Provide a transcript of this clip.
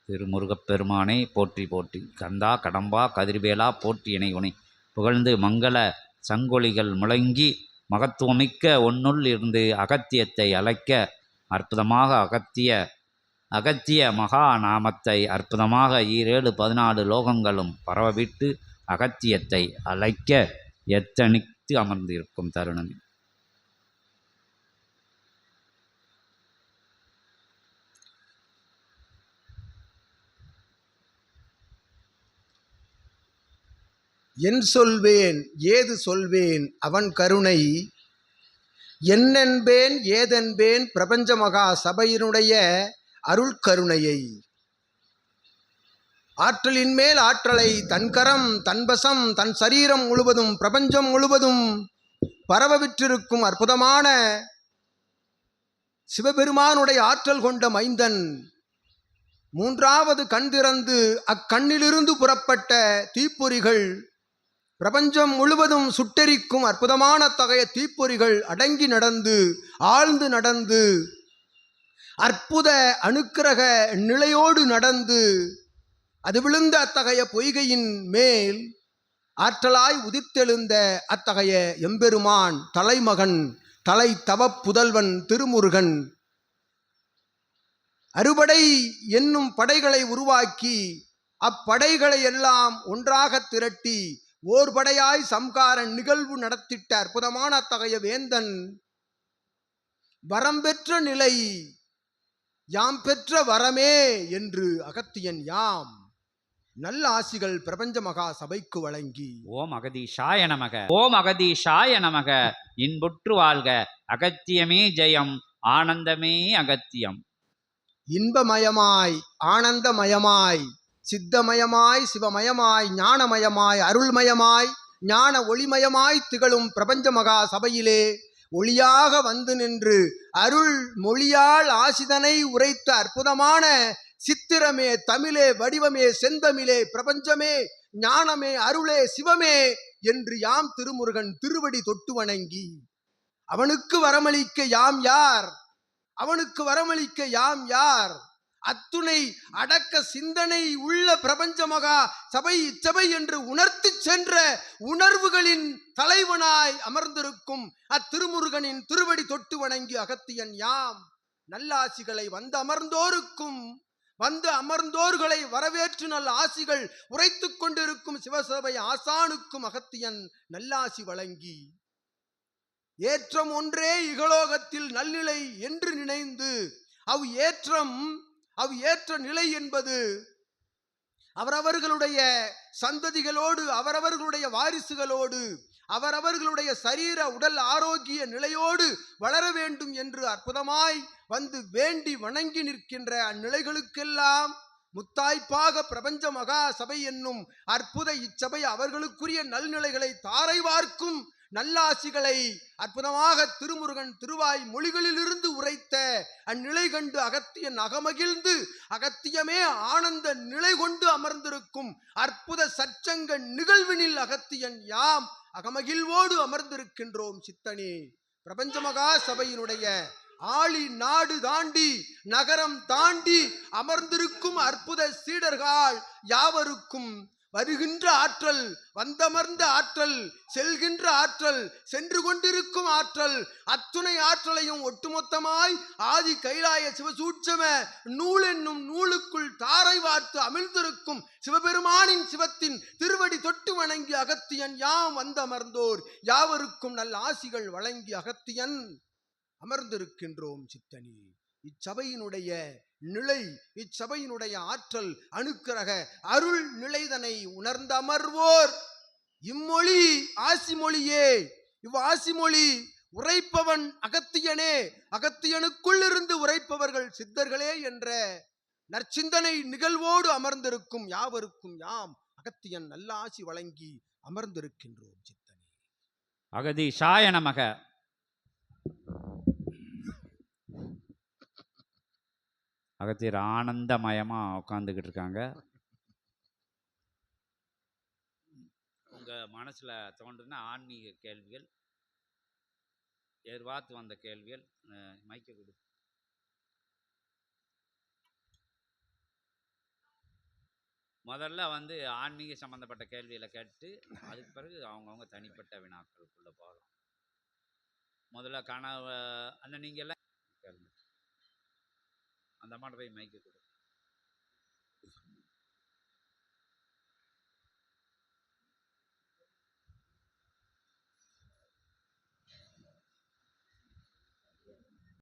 திருமுருகப் பெருமானை போற்றி போற்றி. கந்தா கடம்பா கதிர்வேலா போற்றி இணைகுனை புகழ்ந்து மங்கள சங்கொலிகள் முழங்கி மகத்துவமிக்க ஒன்னுள் இருந்து அகத்தியத்தை அழைக்க அற்புதமாக அகத்திய மகா நாமத்தை அற்புதமாக 14 லோகங்களும் பரவவிட்டு அகத்தியத்தை அழைக்க எத்தனித்து அமர்ந்திருக்கும் தருணம். என் சொல்வேன் ஏது சொல்வேன் அவன் கருணை, என்னென்பேன் ஏதென்பேன் பிரபஞ்ச மகா சபையினுடைய அருள் கருணையை. ஆற்றலின் மேல் ஆற்றலை தன்கரம் தன்வசம் தன் சரீரம் முழுவதும் பிரபஞ்சம் முழுவதும் பரவவிற்றிருக்கும் அற்புதமான சிவபெருமானுடைய ஆற்றல் கொண்ட மைந்தன் மூன்றாவது கண் திறந்து அக்கண்ணிலிருந்து புறப்பட்ட தீப்பொறிகள் பிரபஞ்சம் முழுவதும் சுட்டெரிக்கும் அற்புதமான தகைய தீப்பொறிகள் அடங்கி நடந்து ஆழ்ந்து நடந்து அற்புத அனுக்கிரக நிலையோடு நடந்து அது விழுந்த அத்தகைய பொய்கையின் மேல் ஆற்றலாய் உதித்தெழுந்த அத்தகைய எம்பெருமான் தலைமகன் தலை தவ புதல்வன் திருமுருகன் அறுபடை என்னும் படைகளை உருவாக்கி அப்படைகளை எல்லாம் ஒன்றாக திரட்டி ஓர் படையாய் சம்கார நிகழ்வு நடத்திட்ட அற்புதமான அத்தகைய வேந்தன் வரம் பெற்ற நிலை யாம் பெற்ற வரமே என்று அகத்தியன் யாம் நல்ல ஆசிகள் பிரபஞ்ச மகா சபைக்கு வழங்கி ஓம் அகதீஷாய நமக ஓம் அகதீஷாய நமக இன்புற்று வாழ்க அகத்தியமே ஜெயம் ஆனந்தமே அகத்தியம். இன்பமயமாய் ஆனந்தமயமாய் சித்தமயமாய் சிவமயமாய் ஞானமயமாய் அருள்மயமாய் ஞான ஒளிமயமாய் திகழும் பிரபஞ்ச மகா சபையிலே ஒளியாக வந்து நின்று அருள் மொழியால் ஆசிதனை உரைத்த அற்புதமான சித்திரமே தமிழே வடிவமே செந்தமிழே பிரபஞ்சமே ஞானமே அருளே சிவமே என்று யாம் திருமுருகன் திருவடி தொட்டு வணங்கி அவனுக்கு வரமளிக்க யாம் யார், அவனுக்கு வரமளிக்க யாம் யார், அத்துணை அடக்க சிந்தனை உள்ள பிரபஞ்ச மகா சபை இச்சபை என்று உணர்த்தி சென்ற உணர்வுகளின் தலைவனாய் அமர்ந்திருக்கும் அத்திருமுருகனின் திருவடி தொட்டு வணங்கி அகத்தியன் யாம் நல்லாசிகளை வந்து அமர்ந்தோர்களை வரவேற்று நல்ல ஆசிகள் உரைத்து கொண்டிருக்கும் சிவசபை ஆசானுக்கும் அகத்தியன் நல்லாசி வழங்கி ஏற்றம் ஒன்றே இகலோகத்தில் நல்நிலை என்று நினைந்து அவ் ஏற்ற நிலை என்பது அவரவர்களுடைய சந்ததிகளோடு அவரவர்களுடைய வாரிசுகளோடு அவரவர்களுடைய சரீர உடல் ஆரோக்கிய நிலையோடு வளர வேண்டும் என்று அற்புதமாய் வந்து வேண்டி வணங்கி நிற்கின்ற அந்நிலைகளுக்கெல்லாம் முத்தாய்ப்பாக பிரபஞ்ச மகா சபை என்னும் அற்புத இச்சபை அவர்களுக்குரிய நல்நிலைகளை தாரை வார்க்கும் நல்லாசிகளை அற்புதமாக திருமுருகன் திருவாய் மொழிகளிலிருந்து உரைத்த அந்நிலை கண்டு அகத்தியன் அகமகிழ்ந்து அகத்தியமே ஆனந்த நிலை கொண்டு அமர்ந்திருக்கும் அற்புத சச்சங்க நிகழ்வினில் அகத்தியன் யாம் அகமகிழ்வோடு அமர்ந்திருக்கின்றோம். சித்தனே பிரபஞ்ச மகா சபையினுடைய ஆளி நாடு தாண்டி நகரம் தாண்டி அமர்ந்திருக்கும் அற்புத சீடர்கள் யாவருக்கும் வருகின்ற ஆற்றல், வந்தமர்ந்த ஆற்றல், செல்கின்ற ஆற்றல், சென்று கொண்டிருக்கும் ஆற்றல், அத்துணை ஆற்றலையும் ஒட்டுமொத்தமாய் ஆதி கைலாய சிவசூட்சம நூல் என்னும் நூலுக்குள் தாரை வார்த்து அமிழ்ந்திருக்கும் சிவபெருமானின் சிவத்தின் திருவடி தொட்டு வணங்கி அகத்தியன் யாம் வந்தமர்ந்தோர் யாவருக்கும் நல்ல ஆசிகள் வழங்கி அகத்தியன் அமர்ந்திருக்கின்றோம். சித்தனி இச்சபையினுடைய நிலை, இச்சபையினுடைய ஆற்றல் அணுக்கிரக அருள் நிலைதனை உணர்ந்த அமர்வோர் இம்மொழி ஆசிமொழியே, இவ்வாசிமொழி உரைப்பவன் அகத்தியனே, அகத்தியனுக்குள் இருந்து உரைப்பவர்கள் சித்தர்களே என்ற நற்சிந்தனை நிகழ்வோடு அமர்ந்திருக்கும் யாவருக்கும் யாம் அகத்தியன் நல்ல ஆசி வழங்கி அமர்ந்திருக்கின்றோம். சித்தனே அகதீஷாய நமக. அகத்தியர் ஆனந்தமயமாக உட்காந்துக்கிட்டு இருக்காங்க. உங்கள் மனசில் தோன்றுன ஆன்மீக கேள்விகள், எதிர்பார்த்து வந்த கேள்விகள், மைக்க கொடு. முதல்ல வந்து ஆன்மீக சம்பந்தப்பட்ட கேள்விகளை கேட்டு அதுக்கு பிறகு அவங்கவுங்க தனிப்பட்ட வினாக்களுக்குள்ளே போகலாம். முதல்ல கனவு அந்த நீங்கள் எல்லாம் கேளுங்க. அந்த அம்மாட்ட போய் மைக்கு கொடு.